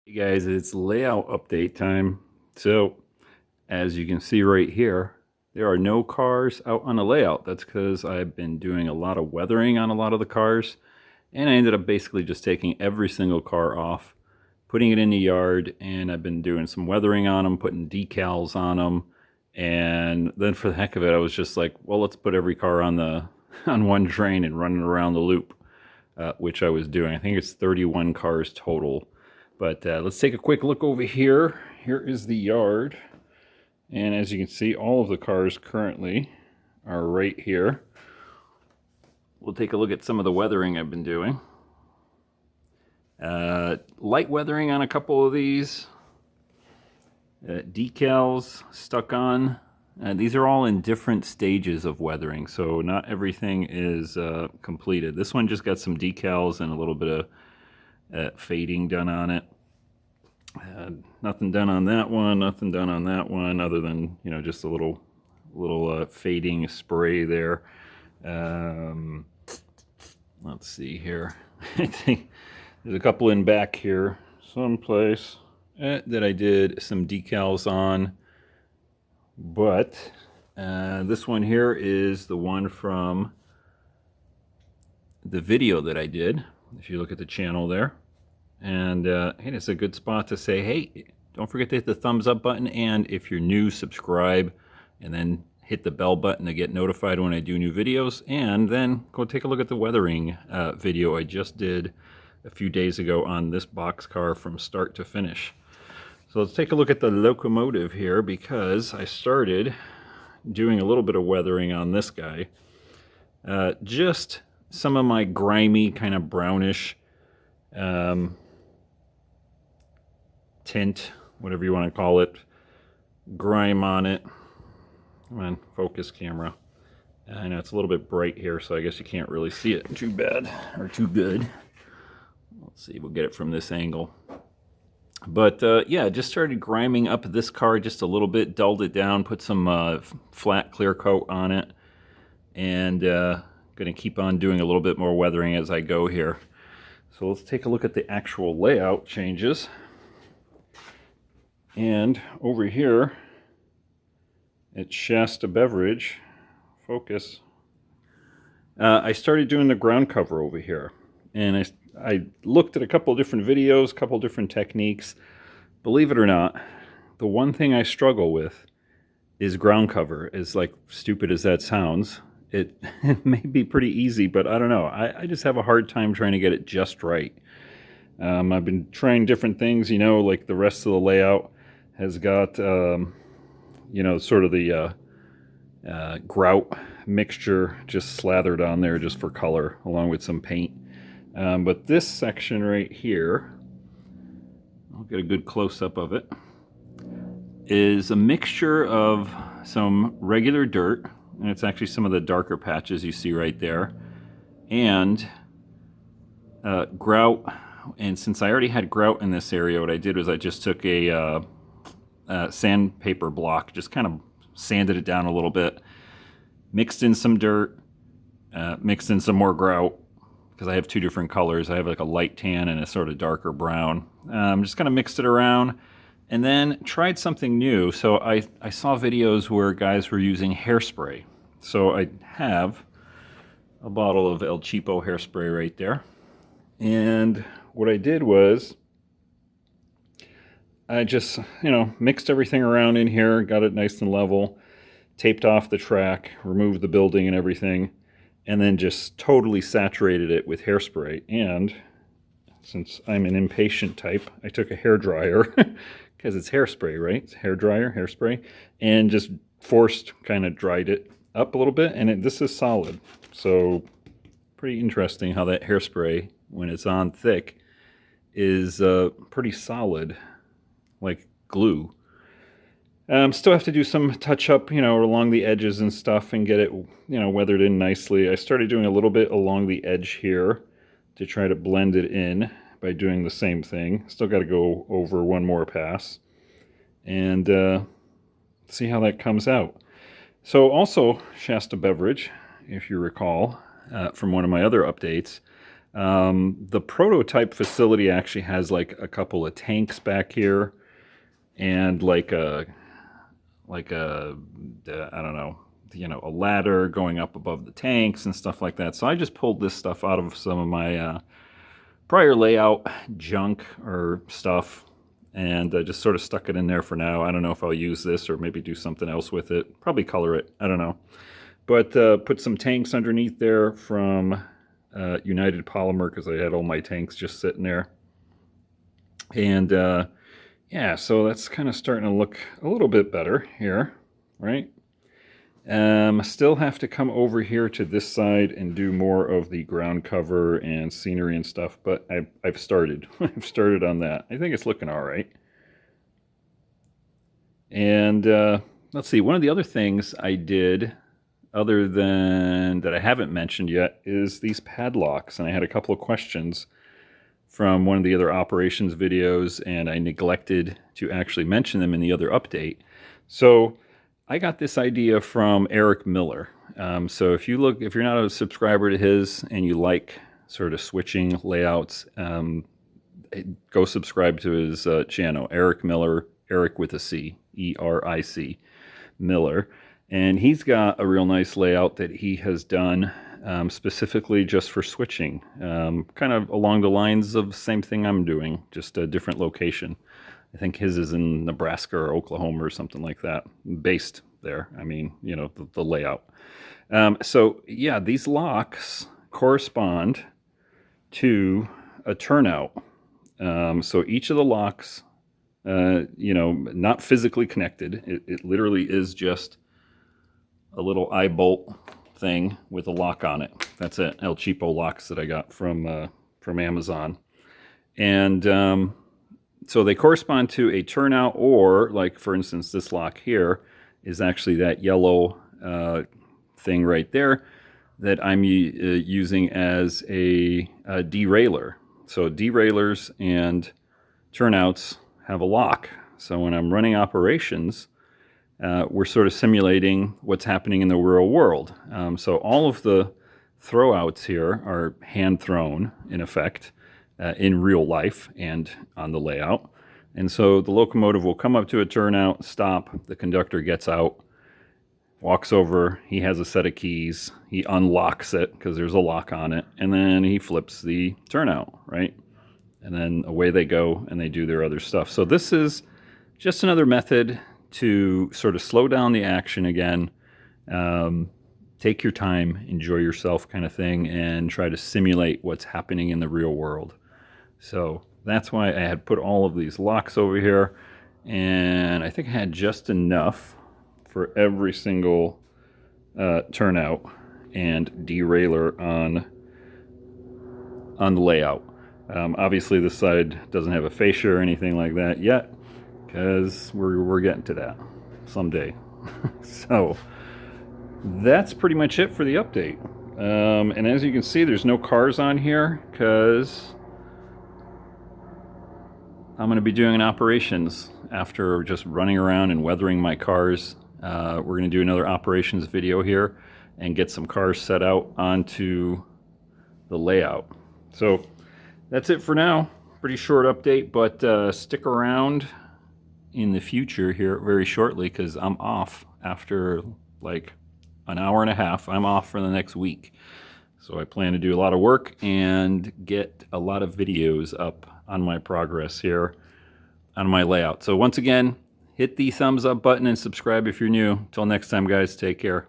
Hey guys, it's layout update time. So, as you can see right here, there are no cars out on the layout. That's because I've been doing a lot of weathering on a lot of the cars, and I ended up basically just taking every single car off, putting it in the yard, and I've been doing some weathering on them, putting decals on them, and then for the heck of it, I was just like, well, let's put every car on the on one train and run it around the loop, which I was doing. I think it's 31 cars total. But let's take a quick look over here. Here is the yard. And as you can see, all of the cars currently are right here. We'll take a look at some of the weathering I've been doing. Light weathering on a couple of these. Decals stuck on. These are all in different stages of weathering, so not everything is completed. This one just got some decals and a little bit of fading done on it. Nothing done on that one, nothing done on that one, other than, you know, just a little fading spray there. Let's see here. I think there's a couple in back here someplace that I did some decals on, but this one here is the one from the video that I did. If you look at the channel there. And hey, it's a good spot to say, hey, don't forget to hit the thumbs up button. And if you're new, subscribe. And then hit the bell button to get notified when I do new videos. And then go take a look at the weathering video I just did a few days ago on this boxcar from start to finish. So let's take a look at the locomotive here, because I started doing a little bit of weathering on this guy. Just some of my grimy, kind of brownish tint, whatever you want to call it, grime on it. Come on, focus camera. I know it's a little bit bright here, so I guess you can't really see it too bad or too good. Let's see, we'll get it from this angle. But yeah, just started griming up this car just a little bit, dulled it down, put some flat clear coat on it, and going to keep on doing a little bit more weathering as I go here. So let's take a look at the actual layout changes. And over here at Shasta Beverage, focus, I started doing the ground cover over here. And I looked at a couple of different videos, a couple of different techniques. Believe it or not, the one thing I struggle with is ground cover. As like stupid as that sounds, it may be pretty easy, but I don't know. I just have a hard time trying to get it just right. I've been trying different things, you know, like the rest of the layout has got, you know, sort of the grout mixture just slathered on there just for color, along with some paint. But this section right here, I'll get a good close-up of it, is a mixture of some regular dirt, and it's actually some of the darker patches you see right there, and grout. And since I already had grout in this area, what I did was I just took a sandpaper block, just kind of sanded it down a little bit, mixed in some dirt, mixed in some more grout, because I have two different colors. I have like a light tan and a sort of darker brown. Just kind of mixed it around, and then tried something new. So I saw videos where guys were using hairspray. So I have a bottle of El Cheapo hairspray right there. And what I did was I just, you know, mixed everything around in here, got it nice and level, taped off the track, removed the building and everything, and then just totally saturated it with hairspray. And since I'm an impatient type, I took a hairdryer, because it's hairspray, right? It's hairdryer, hairspray, and just forced kind of dried it up a little bit, and this is solid. So pretty interesting how that hairspray, when it's on thick, is pretty solid, like glue. Still have to do some touch up, you know, along the edges and stuff, and get it, you know, weathered in nicely. I started doing a little bit along the edge here to try to blend it in by doing the same thing. Still got to go over one more pass and see how that comes out. So also, Shasta Beverage, if you recall from one of my other updates, The prototype facility actually has like a couple of tanks back here and like a I don't know, a ladder going up above the tanks and stuff like that. So I just pulled this stuff out of some of my prior layout junk or stuff and just sort of stuck it in there for now. I don't know if I'll use this or maybe do something else with it. Probably color it. I don't know. But put some tanks underneath there from United Polymer because I had all my tanks just sitting there. And yeah, so that's kind of starting to look a little bit better here, right? Still have to come over here to this side and do more of the ground cover and scenery and stuff, but I've started. I've started on that. I think it's looking all right. And let's see, one of the other things I did, other than that I haven't mentioned yet, is these padlocks. And I had a couple of questions from one of the other operations videos, and I neglected to actually mention them in the other update. So I got this idea from Eric Miller. So if you're not a subscriber to his and you like sort of switching layouts, go subscribe to his channel, Eric Miller, Eric with a C, E-R-I-C, Miller. And he's got a real nice layout that he has done specifically just for switching, kind of along the lines of the same thing I'm doing, just a different location. I think his is in Nebraska or Oklahoma or something like that, based there. I mean, the layout. So yeah, these locks correspond to a turnout. So each of the locks, not physically connected. It literally is just a little eye bolt thing with a lock on it. That's it. El Cheapo locks that I got from Amazon. And so they correspond to a turnout, or like for instance, this lock here is actually that yellow thing right there that I'm using as a derailleur. So derailleurs and turnouts have a lock. So when I'm running operations, we're sort of simulating what's happening in the real world. So all of the throwouts here are hand thrown, in effect, in real life and on the layout. And so the locomotive will come up to a turnout, stop, the conductor gets out, walks over, he has a set of keys, he unlocks it because there's a lock on it, and then he flips the turnout, right? And then away they go and they do their other stuff. So this is just another method to sort of slow down the action again, take your time, enjoy yourself kind of thing, and try to simulate what's happening in the real world. So that's why I had put all of these locks over here, and I think I had just enough for every single turnout and derailleur on the layout. Obviously this side doesn't have a fascia or anything like that yet, because we're getting to that someday. So that's pretty much it for the update. And as you can see, there's no cars on here because I'm going to be doing an operations after just running around and weathering my cars. We're going to do another operations video here and get some cars set out onto the layout. So that's it for now. Pretty short update, but stick around in the future here very shortly because I'm off after like an hour and a half. I'm off for the next week. So I plan to do a lot of work and get a lot of videos up on my progress here on my layout. So once again, hit the thumbs up button and subscribe if you're new. Till next time, guys, take care.